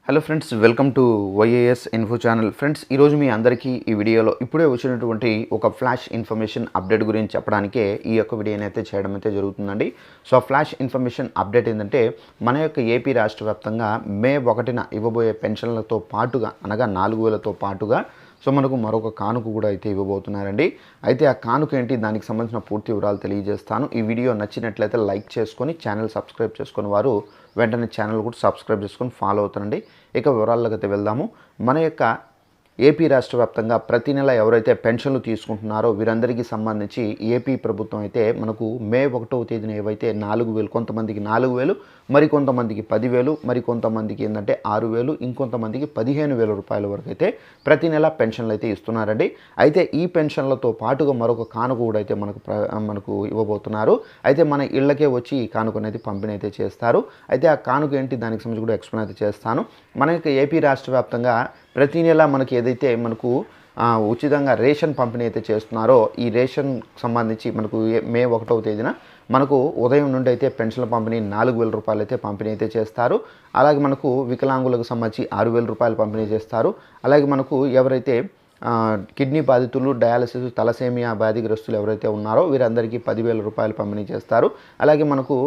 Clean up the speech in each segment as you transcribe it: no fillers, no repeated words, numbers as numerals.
Hello friends, welcome to YAS info channel. Friends, ఈరోజు మీ అందరికీ ఈ వీడియోలో ఇప్పుడే వచ్చినటువంటి ఒక ఫ్లాష్ ఇన్ఫర్మేషన్ అప్డేట్ గురించి చెప్పడానికే ఈ యొక్క వీడియోని అయితే చేయడం అయితే జరుగుతుందండి. సో ఆ ఫ్లాష్ ఇన్ఫర్మేషన్ అప్డేట్ ఏంటంటే, మన యొక్క ఏపీ రాష్ట్ర వ్యాప్తంగా మే 1న ఇవ్వబోయే పెన్షన్లతో పాటుగా, అనగా 4,000తో పాటుగా సో మనకు మరొక కానుక కూడా అయితే ఇవ్వబోతున్నారండి. అయితే ఆ కానుక ఏంటి, దానికి సంబంధించిన పూర్తి వివరాలు తెలియజేస్తాను. ఈ వీడియో నచ్చినట్లయితే లైక్ చేసుకొని ఛానల్ సబ్స్క్రైబ్ చేసుకుని వారు వెంటనే ఛానల్ కూడా సబ్స్క్రైబ్ చేసుకొని ఫాలో అవుతారండి. ఇక వివరాల్లోకి అయితే వెళ్దాము. మన యొక్క ఏపీ రాష్ట్ర వ్యాప్తంగా ప్రతి నెల ఎవరైతే పెన్షన్లు తీసుకుంటున్నారో వీరందరికీ సంబంధించి ఏపీ ప్రభుత్వం అయితే మనకు మే 1వ తేదీన ఏవైతే 4,000, కొంతమందికి 4,000, మరి కొంతమందికి 10,000, మరి కొంతమందికి ఏంటంటే 6,000, ఇంకొంతమందికి 15,000 రూపాయల వరకు అయితే ప్రతి నెల పెన్షన్లు అయితే ఇస్తున్నారండి. అయితే ఈ పెన్షన్లతో పాటుగా మరొక కానుక కూడా అయితే మనకు ఇవ్వబోతున్నారు. అయితే మన ఇళ్ళకే వచ్చి ఈ కానుక అనేది పంపిణీ అయితే చేస్తారు. అయితే ఆ కానుక ఏంటి, దానికి సంబంధించి కూడా ఎక్స్ప్లెయిన్ అయితే చేస్తాను. మన యొక్క ఏపీ రాష్ట్ర వ్యాప్తంగా ప్రతి నెల మనకి ఏదైతే మనకు ఉచితంగా రేషన్ పంపిణీ అయితే చేస్తున్నారో, ఈ రేషన్ సంబంధించి మనకు మే 1వ తేదీన మనకు ఉదయం నుండి అయితే పెన్షన్ల పంపిణీ 4,000 రూపాయలు అయితే పంపిణీ అయితే చేస్తారు. అలాగే మనకు వికలాంగులకు సంబంధించి 6,000 రూపాయలు పంపిణీ చేస్తారు. అలాగే మనకు ఎవరైతే కిడ్నీ బాధితులు, డయాలసిస్, తలసేమియా వ్యాధిగ్రస్తులు ఎవరైతే ఉన్నారో వీరందరికీ 10,000 రూపాయలు పంపిణీ చేస్తారు. అలాగే మనకు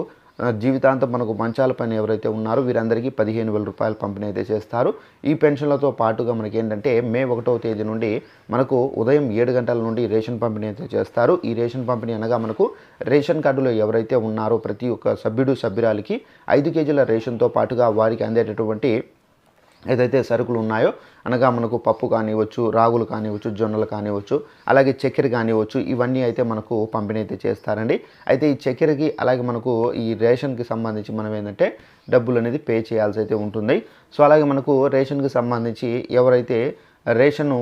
జీవితాంతం మనకు మంచాల పైన ఎవరైతే ఉన్నారో వీరందరికీ 15,000 రూపాయలు పంపిణీ అయితే చేస్తారు. ఈ పెన్షన్లతో పాటుగా మనకి ఏంటంటే మే 1వ తేదీ నుండి మనకు ఉదయం 7 గంటల నుండి రేషన్ పంపిణీ అయితే చేస్తారు. ఈ రేషన్ పంపిణీ అనగా మనకు రేషన్ కార్డులో ఎవరైతే ఉన్నారో ప్రతి ఒక్క సభ్యురాలికి 5 కేజీల రేషన్తో పాటుగా వారికి అందేటటువంటి ఏదైతే సరుకులు ఉన్నాయో, అనగా మనకు పప్పు కానివ్వచ్చు, రాగులు కానివ్వచ్చు, జొన్నలు కానివ్వచ్చు, అలాగే చక్కెర కానివ్వచ్చు, ఇవన్నీ అయితే మనకు పంపిణీ అయితే చేస్తారండి. అయితే ఈ చక్కెరకి అలాగే మనకు ఈ రేషన్కి సంబంధించి మనం ఏంటంటే డబ్బులు అనేది పే చేయాల్సి అయితే ఉంటుంది. సో అలాగే మనకు రేషన్కి సంబంధించి ఎవరైతే రేషన్ను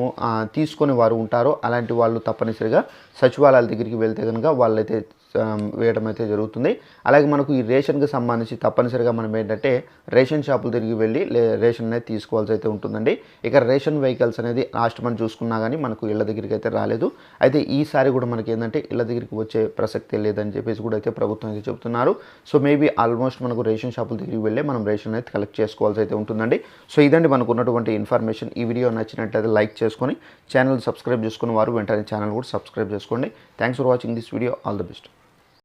తీసుకొని వారు ఉంటారో అలాంటి వాళ్ళు తప్పనిసరిగా సచివాలయాల దగ్గరికి వెళ్తే కనుక వాళ్ళైతే వేయడం అయితే జరుగుతుంది. అలాగే మనకు ఈ రేషన్కి సంబంధించి తప్పనిసరిగా మనం ఏంటంటే రేషన్ షాపులు తిరిగి వెళ్ళి రేషన్ అనేది తీసుకోవాల్సి అయితే ఉంటుందండి. ఇక రేషన్ వెహికల్స్ అనేది లాస్ట్ మనం చూసుకున్నా కానీ మనకు ఇళ్ళ దగ్గరికి అయితే రాలేదు. అయితే ఈసారి కూడా మనకి ఏంటంటే ఇళ్ళ దగ్గరికి వచ్చే ప్రసక్తే లేదని చెప్పేసి కూడా అయితే ప్రభుత్వం అయితే చెబుతున్నారు. సో మేబీ ఆల్మోస్ట్ మనకు రేషన్ షాపుల దగ్గరికి వెళ్ళి మనం రేషన్ అయితే కలెక్ట్ చేసుకోవాల్సి అయితే ఉంటుందండి. సో ఇదండి మనకు ఉన్నటువంటి ఇన్ఫర్మేషన్. ఈ వీడియో నచ్చినట్లయితే లైక్ చేసుకొని ఛానల్ సబ్స్క్రైబ్ చేసుకుని వారు వెంటనే ఛానల్ కూడా సబ్స్క్రైబ్ చేసుకోండి. Thanks for watching this video. All the best.